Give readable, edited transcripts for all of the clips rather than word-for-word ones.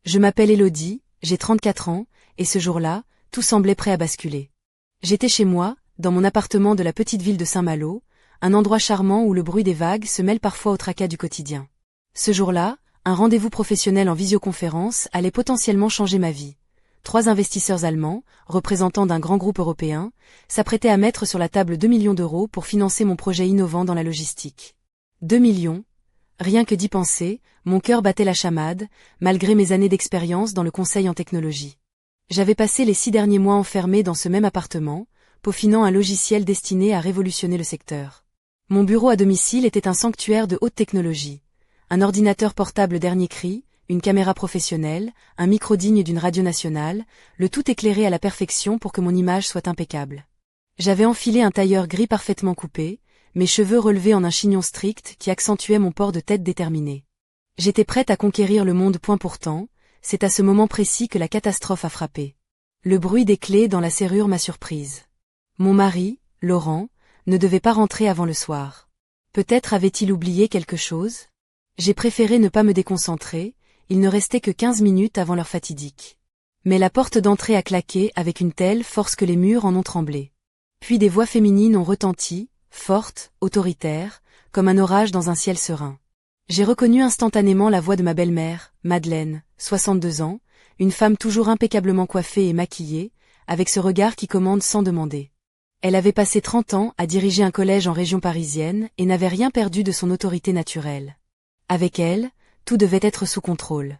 Je m'appelle Élodie, j'ai 34 ans, et ce jour-là, tout semblait prêt à basculer. J'étais chez moi, dans mon appartement de la petite ville de Saint-Malo, un endroit charmant où le bruit des vagues se mêle parfois au tracas du quotidien. Ce jour-là, un rendez-vous professionnel en visioconférence allait potentiellement changer ma vie. 3 investisseurs allemands, représentants d'un grand groupe européen, s'apprêtaient à mettre sur la table 2 millions d'euros pour financer mon projet innovant dans la logistique. 2 millions. Rien que d'y penser, mon cœur battait la chamade, malgré mes années d'expérience dans le conseil en technologie. J'avais passé les 6 derniers mois enfermé dans ce même appartement, peaufinant un logiciel destiné à révolutionner le secteur. Mon bureau à domicile était un sanctuaire de haute technologie. Un ordinateur portable dernier cri, une caméra professionnelle, un micro digne d'une radio nationale, le tout éclairé à la perfection pour que mon image soit impeccable. J'avais enfilé un tailleur gris parfaitement coupé, mes cheveux relevés en un chignon strict qui accentuait mon port de tête déterminé. J'étais prête à conquérir le monde point pourtant, c'est à ce moment précis que la catastrophe a frappé. Le bruit des clés dans la serrure m'a surprise. Mon mari, Laurent, ne devait pas rentrer avant le soir. Peut-être avait-il oublié quelque chose ? J'ai préféré ne pas me déconcentrer, il ne restait que 15 minutes avant l'heure fatidique. Mais la porte d'entrée a claqué avec une telle force que les murs en ont tremblé. Puis des voix féminines ont retenti, fortes, autoritaires, comme un orage dans un ciel serein. J'ai reconnu instantanément la voix de ma belle-mère, Madeleine, 62 ans, une femme toujours impeccablement coiffée et maquillée, avec ce regard qui commande sans demander. Elle avait passé 30 ans à diriger un collège en région parisienne et n'avait rien perdu de son autorité naturelle. Avec elle, tout devait être sous contrôle.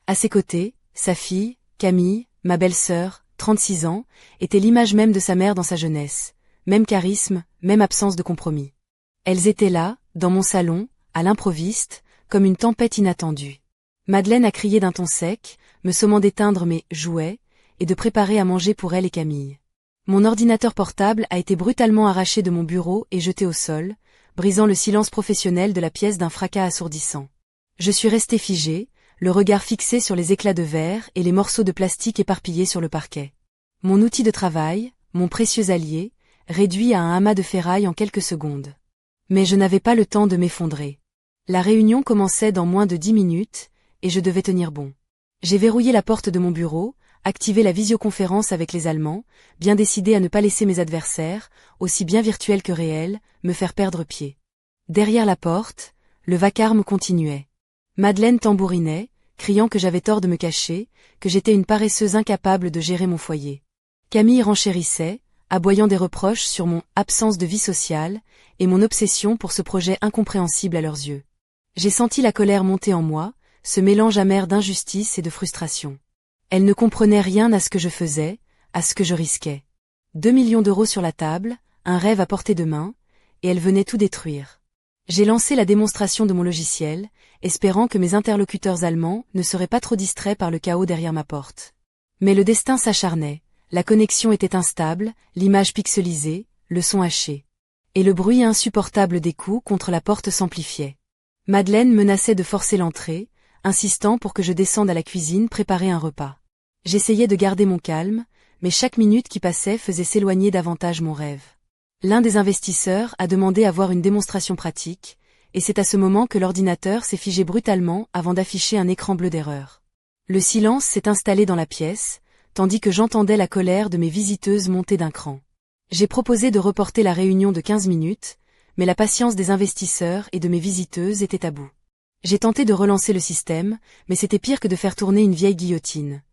À ses côtés, sa fille, Camille, ma belle-sœur, 36 ans, était l'image même de sa mère dans sa jeunesse. Même charisme, même absence de compromis. Elles étaient là, dans mon salon, à l'improviste, comme une tempête inattendue. Madeleine a crié d'un ton sec, me sommant d'éteindre mes jouets, et de préparer à manger pour elle et Camille. Mon ordinateur portable a été brutalement arraché de mon bureau et jeté au sol, brisant le silence professionnel de la pièce d'un fracas assourdissant. Je suis restée figée, le regard fixé sur les éclats de verre et les morceaux de plastique éparpillés sur le parquet. Mon outil de travail, mon précieux allié, réduit à un amas de ferraille en quelques secondes. Mais je n'avais pas le temps de m'effondrer. La réunion commençait dans moins de 10 minutes, et je devais tenir bon. J'ai verrouillé la porte de mon bureau, activé la visioconférence avec les Allemands, bien décidé à ne pas laisser mes adversaires, aussi bien virtuels que réels, me faire perdre pied. Derrière la porte, le vacarme continuait. Madeleine tambourinait, criant que j'avais tort de me cacher, que j'étais une paresseuse incapable de gérer mon foyer. Camille renchérissait, aboyant des reproches sur mon absence de vie sociale et mon obsession pour ce projet incompréhensible à leurs yeux. J'ai senti la colère monter en moi, ce mélange amer d'injustice et de frustration. Elles ne comprenaient rien à ce que je faisais, à ce que je risquais. 2 millions d'euros sur la table, un rêve à portée de main, et elles venaient tout détruire. J'ai lancé la démonstration de mon logiciel, espérant que mes interlocuteurs allemands ne seraient pas trop distraits par le chaos derrière ma porte. Mais le destin s'acharnait, la connexion était instable, l'image pixelisée, le son haché. Et le bruit insupportable des coups contre la porte s'amplifiait. Madeleine menaçait de forcer l'entrée, insistant pour que je descende à la cuisine préparer un repas. J'essayais de garder mon calme, mais chaque minute qui passait faisait s'éloigner davantage mon rêve. L'un des investisseurs a demandé à voir une démonstration pratique, et c'est à ce moment que l'ordinateur s'est figé brutalement avant d'afficher un écran bleu d'erreur. Le silence s'est installé dans la pièce, tandis que j'entendais la colère de mes visiteuses monter d'un cran. J'ai proposé de reporter la réunion de 15 minutes, mais la patience des investisseurs et de mes visiteuses était à bout. J'ai tenté de relancer le système, mais c'était pire que de faire tourner une vieille guillotine.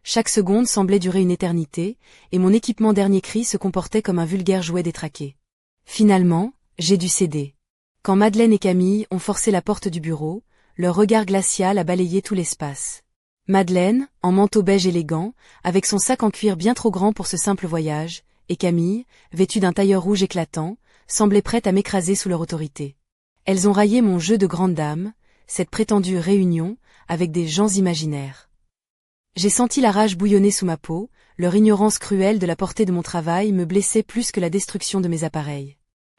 Chaque seconde semblait durer une éternité, et mon équipement dernier cri se comportait comme un vulgaire jouet détraqué. Finalement, j'ai dû céder. Quand Madeleine et Camille ont forcé la porte du bureau, leur regard glacial a balayé tout l'espace. Madeleine, en manteau beige élégant, avec son sac en cuir bien trop grand pour ce simple voyage, et Camille, vêtue d'un tailleur rouge éclatant, semblait prête à m'écraser sous leur autorité. Elles ont raillé mon jeu de grande dame, cette prétendue réunion, avec des gens imaginaires. J'ai senti la rage bouillonner sous ma peau, leur ignorance cruelle de la portée de mon travail me blessait plus que la destruction de mes appareils.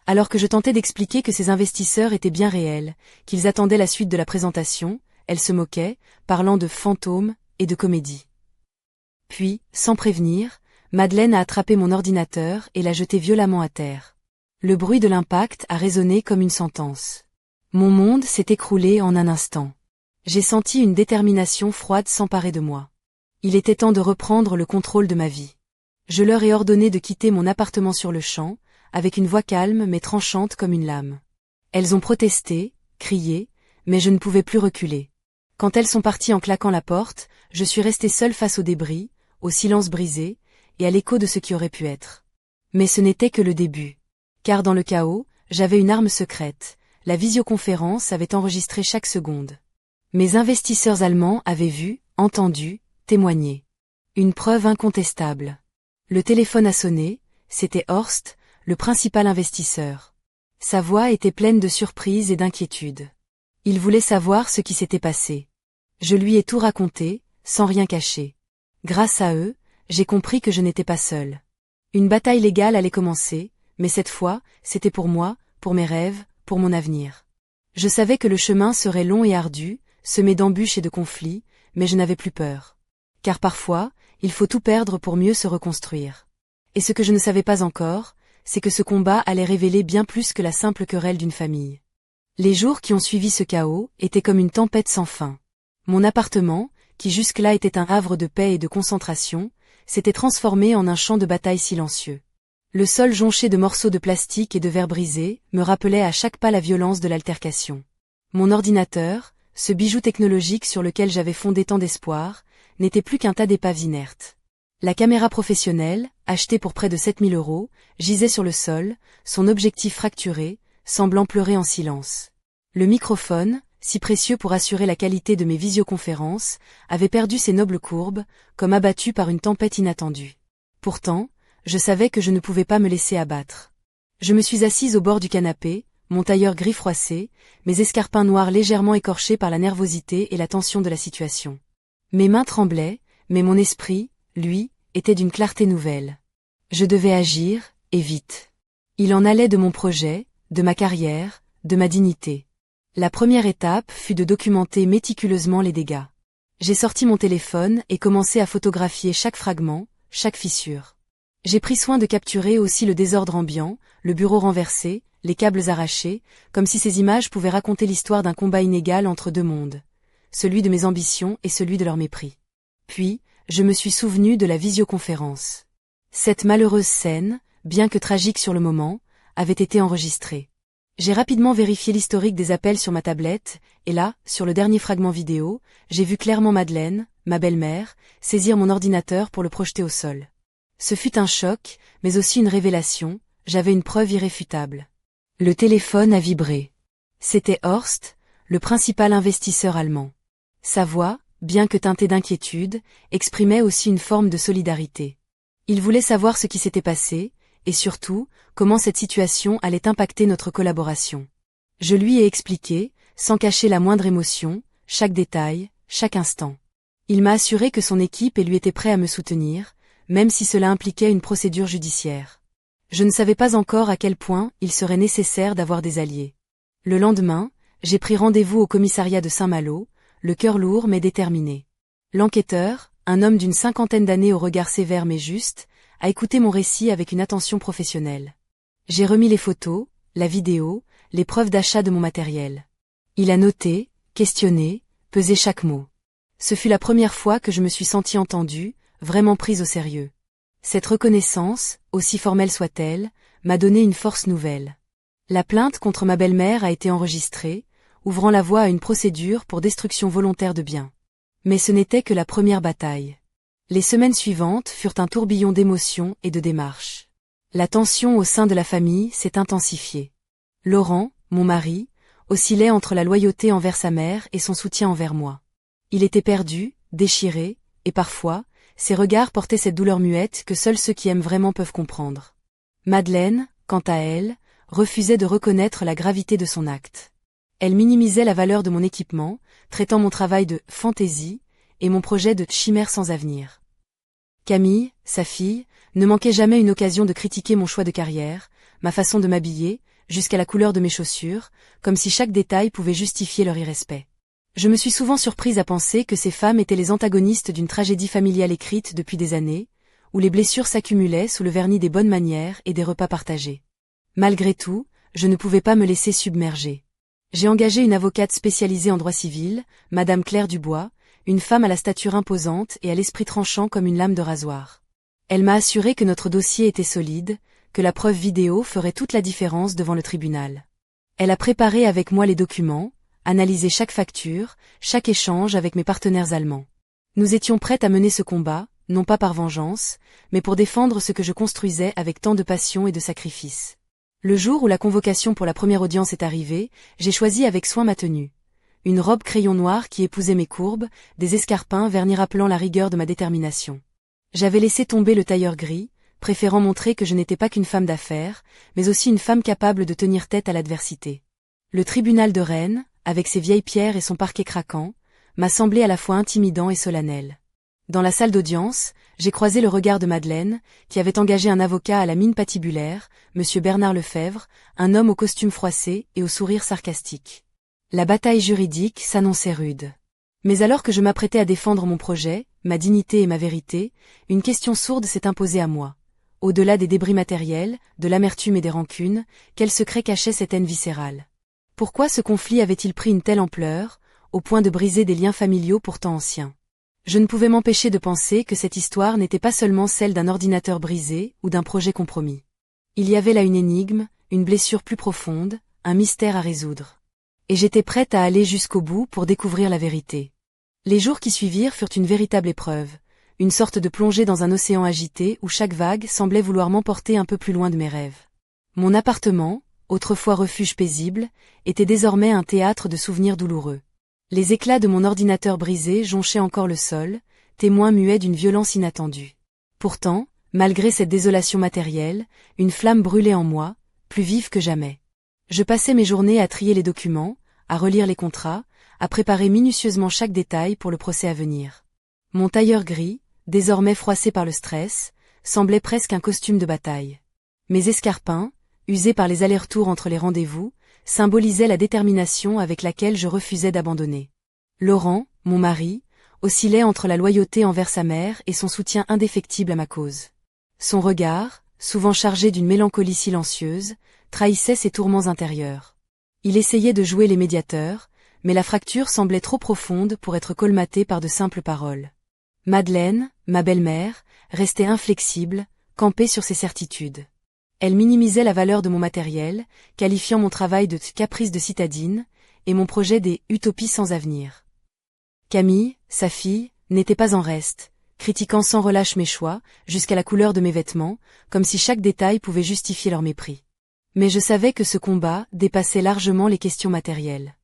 Alors que je tentais d'expliquer que ces investisseurs étaient bien réels, qu'ils attendaient la suite de la présentation, elles se moquaient, parlant de fantômes et de comédie. Puis, sans prévenir, Madeleine a attrapé mon ordinateur et l'a jeté violemment à terre. Le bruit de l'impact a résonné comme une sentence. Mon monde s'est écroulé en un instant. J'ai senti une détermination froide s'emparer de moi. Il était temps de reprendre le contrôle de ma vie. Je leur ai ordonné de quitter mon appartement sur le champ, avec une voix calme mais tranchante comme une lame. Elles ont protesté, crié, mais je ne pouvais plus reculer. Quand elles sont parties en claquant la porte, je suis restée seule face aux débris, au silence brisé, et à l'écho de ce qui aurait pu être. Mais ce n'était que le début. Car dans le chaos, j'avais une arme secrète, la visioconférence avait enregistré chaque seconde. Mes investisseurs allemands avaient vu, entendu, témoigné. Une preuve incontestable. Le téléphone a sonné, c'était Horst, le principal investisseur. Sa voix était pleine de surprise et d'inquiétude. Il voulait savoir ce qui s'était passé. Je lui ai tout raconté, sans rien cacher. Grâce à eux, j'ai compris que je n'étais pas seule. Une bataille légale allait commencer, mais cette fois, c'était pour moi, pour mes rêves, pour mon avenir. Je savais que le chemin serait long et ardu, semé d'embûches et de conflits, mais je n'avais plus peur. Car parfois, il faut tout perdre pour mieux se reconstruire. Et ce que je ne savais pas encore, c'est que ce combat allait révéler bien plus que la simple querelle d'une famille. Les jours qui ont suivi ce chaos étaient comme une tempête sans fin. Mon appartement, qui jusque-là était un havre de paix et de concentration, s'était transformé en un champ de bataille silencieux. Le sol jonché de morceaux de plastique et de verres brisés me rappelait à chaque pas la violence de l'altercation. Mon ordinateur, ce bijou technologique sur lequel j'avais fondé tant d'espoir, n'était plus qu'un tas d'épaves inertes. La caméra professionnelle, achetée pour près de 7 000 €, gisait sur le sol, son objectif fracturé, semblant pleurer en silence. Le microphone, si précieux pour assurer la qualité de mes visioconférences, avait perdu ses nobles courbes, comme abattu par une tempête inattendue. Pourtant, je savais que je ne pouvais pas me laisser abattre. Je me suis assise au bord du canapé, mon tailleur gris froissé, mes escarpins noirs légèrement écorchés par la nervosité et la tension de la situation. Mes mains tremblaient, mais mon esprit, lui, était d'une clarté nouvelle. Je devais agir, et vite. Il en allait de mon projet, de ma carrière, de ma dignité. La première étape fut de documenter méticuleusement les dégâts. J'ai sorti mon téléphone et commencé à photographier chaque fragment, chaque fissure. J'ai pris soin de capturer aussi le désordre ambiant, le bureau renversé, les câbles arrachés, comme si ces images pouvaient raconter l'histoire d'un combat inégal entre deux mondes, celui de mes ambitions et celui de leur mépris. Puis, je me suis souvenu de la visioconférence. Cette malheureuse scène, bien que tragique sur le moment, avait été enregistrée. J'ai rapidement vérifié l'historique des appels sur ma tablette, et là, sur le dernier fragment vidéo, j'ai vu clairement Madeleine, ma belle-mère, saisir mon ordinateur pour le projeter au sol. Ce fut un choc, mais aussi une révélation, j'avais une preuve irréfutable. Le téléphone a vibré. C'était Horst, le principal investisseur allemand. Sa voix, bien que teintée d'inquiétude, exprimait aussi une forme de solidarité. Il voulait savoir ce qui s'était passé, et surtout, comment cette situation allait impacter notre collaboration. Je lui ai expliqué, sans cacher la moindre émotion, chaque détail, chaque instant. Il m'a assuré que son équipe et lui étaient prêts à me soutenir, même si cela impliquait une procédure judiciaire. Je ne savais pas encore à quel point il serait nécessaire d'avoir des alliés. Le lendemain, j'ai pris rendez-vous au commissariat de Saint-Malo, le cœur lourd mais déterminé. L'enquêteur, un homme d'une 50aine d'années au regard sévère mais juste, a écouté mon récit avec une attention professionnelle. J'ai remis les photos, la vidéo, les preuves d'achat de mon matériel. Il a noté, questionné, pesé chaque mot. Ce fut la première fois que je me suis sentie entendue, vraiment prise au sérieux. Cette reconnaissance, aussi formelle soit-elle, m'a donné une force nouvelle. La plainte contre ma belle-mère a été enregistrée, ouvrant la voie à une procédure pour destruction volontaire de biens. Mais ce n'était que la première bataille. Les semaines suivantes furent un tourbillon d'émotions et de démarches. La tension au sein de la famille s'est intensifiée. Laurent, mon mari, oscillait entre la loyauté envers sa mère et son soutien envers moi. Il était perdu, déchiré, et parfois, ses regards portaient cette douleur muette que seuls ceux qui aiment vraiment peuvent comprendre. Madeleine, quant à elle, refusait de reconnaître la gravité de son acte. Elle minimisait la valeur de mon équipement, traitant mon travail de « fantaisie » et mon projet de « chimère sans avenir ». Camille, sa fille, ne manquait jamais une occasion de critiquer mon choix de carrière, ma façon de m'habiller, jusqu'à la couleur de mes chaussures, comme si chaque détail pouvait justifier leur irrespect. Je me suis souvent surprise à penser que ces femmes étaient les antagonistes d'une tragédie familiale écrite depuis des années, où les blessures s'accumulaient sous le vernis des bonnes manières et des repas partagés. Malgré tout, je ne pouvais pas me laisser submerger. J'ai engagé une avocate spécialisée en droit civil, Madame Claire Dubois, une femme à la stature imposante et à l'esprit tranchant comme une lame de rasoir. Elle m'a assuré que notre dossier était solide, que la preuve vidéo ferait toute la différence devant le tribunal. Elle a préparé avec moi les documents, analysé chaque facture, chaque échange avec mes partenaires allemands. Nous étions prêtes à mener ce combat, non pas par vengeance, mais pour défendre ce que je construisais avec tant de passion et de sacrifice. Le jour où la convocation pour la première audience est arrivée, j'ai choisi avec soin ma tenue. Une robe crayon noir qui épousait mes courbes, des escarpins vernis rappelant la rigueur de ma détermination. J'avais laissé tomber le tailleur gris, préférant montrer que je n'étais pas qu'une femme d'affaires, mais aussi une femme capable de tenir tête à l'adversité. Le tribunal de Rennes, avec ses vieilles pierres et son parquet craquant, m'a semblé à la fois intimidant et solennel. Dans la salle d'audience, j'ai croisé le regard de Madeleine, qui avait engagé un avocat à la mine patibulaire, Monsieur Bernard Lefebvre, un homme au costume froissé et au sourire sarcastique. La bataille juridique s'annonçait rude. Mais alors que je m'apprêtais à défendre mon projet, ma dignité et ma vérité, une question sourde s'est imposée à moi. Au-delà des débris matériels, de l'amertume et des rancunes, quel secret cachait cette haine viscérale? Pourquoi ce conflit avait-il pris une telle ampleur, au point de briser des liens familiaux pourtant anciens? Je ne pouvais m'empêcher de penser que cette histoire n'était pas seulement celle d'un ordinateur brisé ou d'un projet compromis. Il y avait là une énigme, une blessure plus profonde, un mystère à résoudre. Et j'étais prête à aller jusqu'au bout pour découvrir la vérité. Les jours qui suivirent furent une véritable épreuve, une sorte de plongée dans un océan agité où chaque vague semblait vouloir m'emporter un peu plus loin de mes rêves. Mon appartement, autrefois refuge paisible, était désormais un théâtre de souvenirs douloureux. Les éclats de mon ordinateur brisé jonchaient encore le sol, témoins muets d'une violence inattendue. Pourtant, malgré cette désolation matérielle, une flamme brûlait en moi, plus vive que jamais. Je passais mes journées à trier les documents, à relire les contrats, à préparer minutieusement chaque détail pour le procès à venir. Mon tailleur gris, désormais froissé par le stress, semblait presque un costume de bataille. Mes escarpins, usés par les allers-retours entre les rendez-vous, symbolisaient la détermination avec laquelle je refusais d'abandonner. Laurent, mon mari, oscillait entre la loyauté envers sa mère et son soutien indéfectible à ma cause. Son regard, souvent chargé d'une mélancolie silencieuse, trahissait ses tourments intérieurs. Il essayait de jouer les médiateurs, mais la fracture semblait trop profonde pour être colmatée par de simples paroles. Madeleine, ma belle-mère, restait inflexible, campée sur ses certitudes. Elle minimisait la valeur de mon matériel, qualifiant mon travail de caprice de citadine, et mon projet des utopies sans avenir. Camille, sa fille, n'était pas en reste, critiquant sans relâche mes choix, jusqu'à la couleur de mes vêtements, comme si chaque détail pouvait justifier leur mépris. Mais je savais que ce combat dépassait largement les questions matérielles.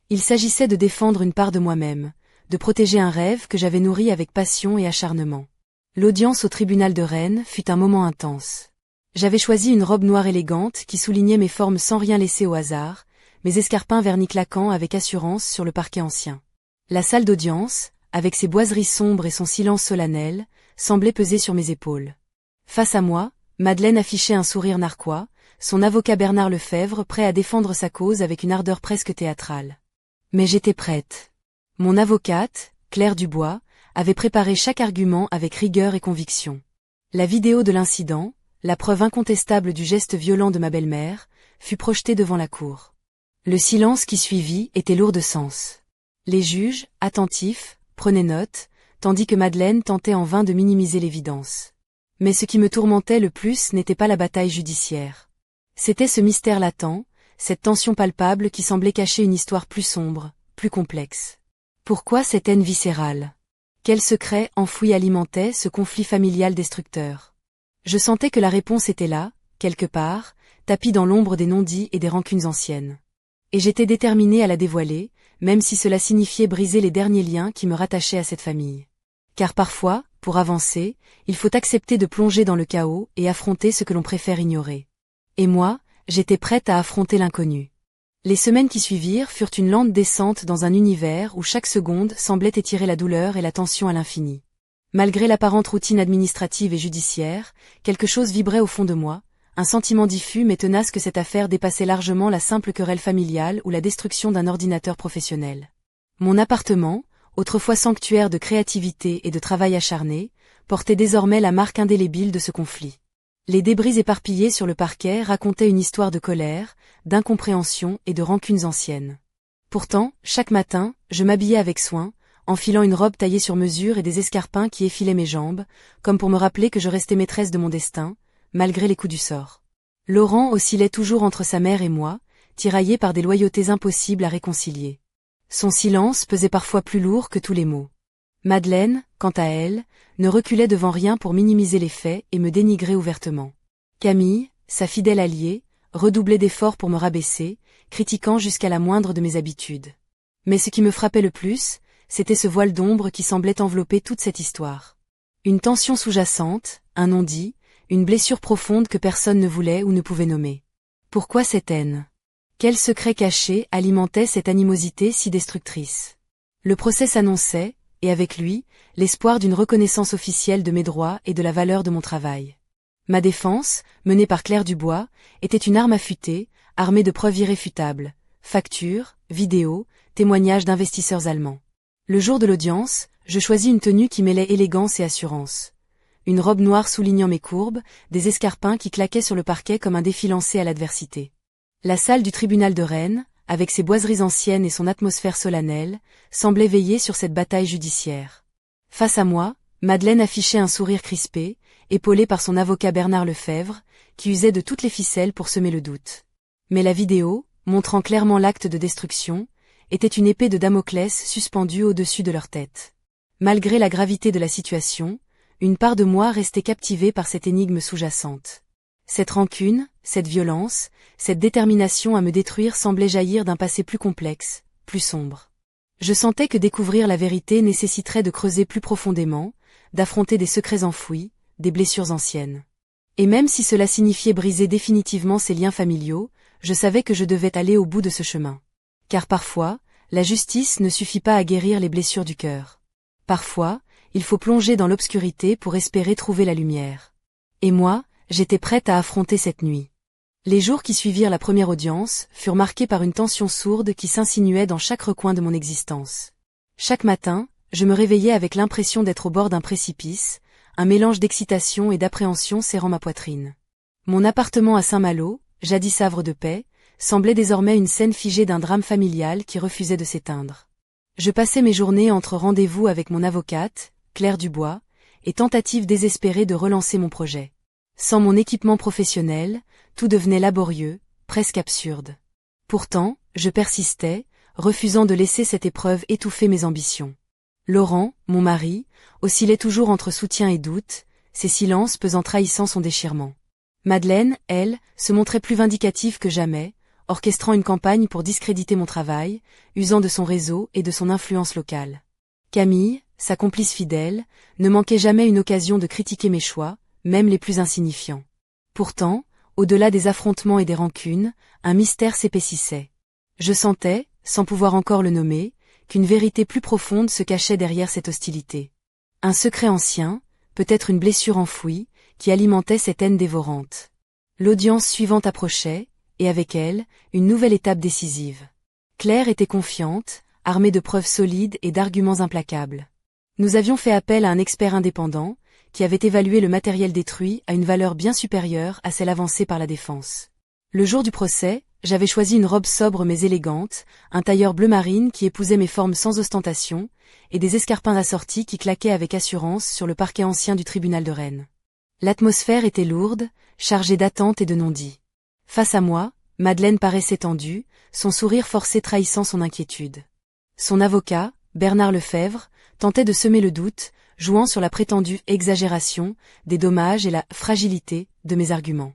Il s'agissait de défendre une part de moi-même, de protéger un rêve que j'avais nourri avec passion et acharnement. L'audience au tribunal de Rennes fut un moment intense. J'avais choisi une robe noire élégante qui soulignait mes formes sans rien laisser au hasard, mes escarpins vernis claquant avec assurance sur le parquet ancien. La salle d'audience, avec ses boiseries sombres et son silence solennel, semblait peser sur mes épaules. Face à moi, Madeleine affichait un sourire narquois, son avocat Bernard Lefebvre prêt à défendre sa cause avec une ardeur presque théâtrale. Mais j'étais prête. Mon avocate, Claire Dubois, avait préparé chaque argument avec rigueur et conviction. La vidéo de l'incident, la preuve incontestable du geste violent de ma belle-mère, fut projetée devant la cour. Le silence qui suivit était lourd de sens. Les juges, attentifs, prenaient note, tandis que Madeleine tentait en vain de minimiser l'évidence. Mais ce qui me tourmentait le plus n'était pas la bataille judiciaire. C'était ce mystère latent, cette tension palpable qui semblait cacher une histoire plus sombre, plus complexe. Pourquoi cette haine viscérale? Quel secret enfoui alimentait ce conflit familial destructeur? Je sentais que la réponse était là, quelque part, tapie dans l'ombre des non-dits et des rancunes anciennes. Et j'étais déterminée à la dévoiler, même si cela signifiait briser les derniers liens qui me rattachaient à cette famille. Car parfois, pour avancer, il faut accepter de plonger dans le chaos et affronter ce que l'on préfère ignorer. Et moi, j'étais prête à affronter l'inconnu. Les semaines qui suivirent furent une lente descente dans un univers où chaque seconde semblait étirer la douleur et la tension à l'infini. Malgré l'apparente routine administrative et judiciaire, quelque chose vibrait au fond de moi, un sentiment diffus mais tenace que cette affaire dépassait largement la simple querelle familiale ou la destruction d'un ordinateur professionnel. Mon appartement, autrefois sanctuaire de créativité et de travail acharné, portait désormais la marque indélébile de ce conflit. Les débris éparpillés sur le parquet racontaient une histoire de colère, d'incompréhension et de rancunes anciennes. Pourtant, chaque matin, je m'habillais avec soin, enfilant une robe taillée sur mesure et des escarpins qui effilaient mes jambes, comme pour me rappeler que je restais maîtresse de mon destin, malgré les coups du sort. Laurent oscillait toujours entre sa mère et moi, tiraillé par des loyautés impossibles à réconcilier. Son silence pesait parfois plus lourd que tous les mots. Madeleine, quant à elle, ne reculait devant rien pour minimiser les faits et me dénigrer ouvertement. Camille, sa fidèle alliée, redoublait d'efforts pour me rabaisser, critiquant jusqu'à la moindre de mes habitudes. Mais ce qui me frappait le plus, c'était ce voile d'ombre qui semblait envelopper toute cette histoire. Une tension sous-jacente, un non-dit, une blessure profonde que personne ne voulait ou ne pouvait nommer. Pourquoi cette haine? Quel secret caché alimentait cette animosité si destructrice? Le procès s'annonçait, et avec lui, l'espoir d'une reconnaissance officielle de mes droits et de la valeur de mon travail. Ma défense, menée par Claire Dubois, était une arme affûtée, armée de preuves irréfutables, factures, vidéos, témoignages d'investisseurs allemands. Le jour de l'audience, je choisis une tenue qui mêlait élégance et assurance. Une robe noire soulignant mes courbes, des escarpins qui claquaient sur le parquet comme un défi lancé à l'adversité. La salle du tribunal de Rennes, avec ses boiseries anciennes et son atmosphère solennelle, semblait veiller sur cette bataille judiciaire. Face à moi, Madeleine affichait un sourire crispé, épaulée par son avocat Bernard Lefebvre, qui usait de toutes les ficelles pour semer le doute. Mais la vidéo, montrant clairement l'acte de destruction, était une épée de Damoclès suspendue au-dessus de leur tête. Malgré la gravité de la situation, une part de moi restait captivée par cette énigme sous-jacente. Cette rancune, cette violence, cette détermination à me détruire semblait jaillir d'un passé plus complexe, plus sombre. Je sentais que découvrir la vérité nécessiterait de creuser plus profondément, d'affronter des secrets enfouis, des blessures anciennes. Et même si cela signifiait briser définitivement ces liens familiaux, je savais que je devais aller au bout de ce chemin. Car parfois, la justice ne suffit pas à guérir les blessures du cœur. Parfois, il faut plonger dans l'obscurité pour espérer trouver la lumière. Et moi, j'étais prête à affronter cette nuit. Les jours qui suivirent la première audience furent marqués par une tension sourde qui s'insinuait dans chaque recoin de mon existence. Chaque matin, je me réveillais avec l'impression d'être au bord d'un précipice, un mélange d'excitation et d'appréhension serrant ma poitrine. Mon appartement à Saint-Malo, jadis havre de paix, semblait désormais une scène figée d'un drame familial qui refusait de s'éteindre. Je passais mes journées entre rendez-vous avec mon avocate, Claire Dubois, et tentatives désespérées de relancer mon projet. Sans mon équipement professionnel, tout devenait laborieux, presque absurde. Pourtant, je persistais, refusant de laisser cette épreuve étouffer mes ambitions. Laurent, mon mari, oscillait toujours entre soutien et doute, ses silences pesant trahissant son déchirement. Madeleine, elle, se montrait plus vindicative que jamais, orchestrant une campagne pour discréditer mon travail, usant de son réseau et de son influence locale. Camille, sa complice fidèle, ne manquait jamais une occasion de critiquer mes choix, même les plus insignifiants. Pourtant, au-delà des affrontements et des rancunes, un mystère s'épaississait. Je sentais, sans pouvoir encore le nommer, qu'une vérité plus profonde se cachait derrière cette hostilité. Un secret ancien, peut-être une blessure enfouie, qui alimentait cette haine dévorante. L'audience suivante approchait, et avec elle, une nouvelle étape décisive. Claire était confiante, armée de preuves solides et d'arguments implacables. Nous avions fait appel à un expert indépendant, qui avait évalué le matériel détruit à une valeur bien supérieure à celle avancée par la défense. Le jour du procès, j'avais choisi une robe sobre mais élégante, un tailleur bleu marine qui épousait mes formes sans ostentation, et des escarpins assortis qui claquaient avec assurance sur le parquet ancien du tribunal de Rennes. L'atmosphère était lourde, chargée d'attente et de non-dits. Face à moi, Madeleine paraissait tendue, son sourire forcé trahissant son inquiétude. Son avocat, Bernard Lefebvre, tentait de semer le doute, jouant sur la prétendue exagération, des dommages et la fragilité de mes arguments.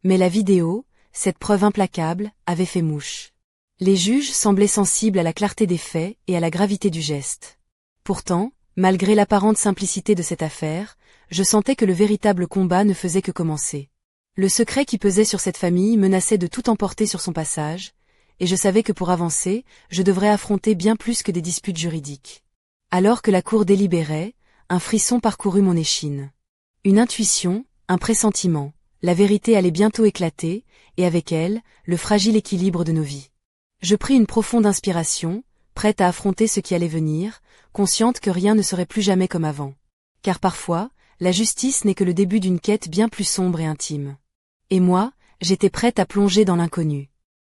Mais la vidéo, cette preuve implacable, avait fait mouche. Les juges semblaient sensibles à la clarté des faits et à la gravité du geste. Pourtant, malgré l'apparente simplicité de cette affaire, je sentais que le véritable combat ne faisait que commencer. Le secret qui pesait sur cette famille menaçait de tout emporter sur son passage, et je savais que pour avancer, je devrais affronter bien plus que des disputes juridiques. Alors que la cour délibérait, un frisson parcourut mon échine. Une intuition, un pressentiment, la vérité allait bientôt éclater, et avec elle, le fragile équilibre de nos vies. Je pris une profonde inspiration, prête à affronter ce qui allait venir, consciente que rien ne serait plus jamais comme avant. Car parfois, la justice n'est que le début d'une quête bien plus sombre et intime. Et moi, j'étais prête à plonger dans l'inconnu.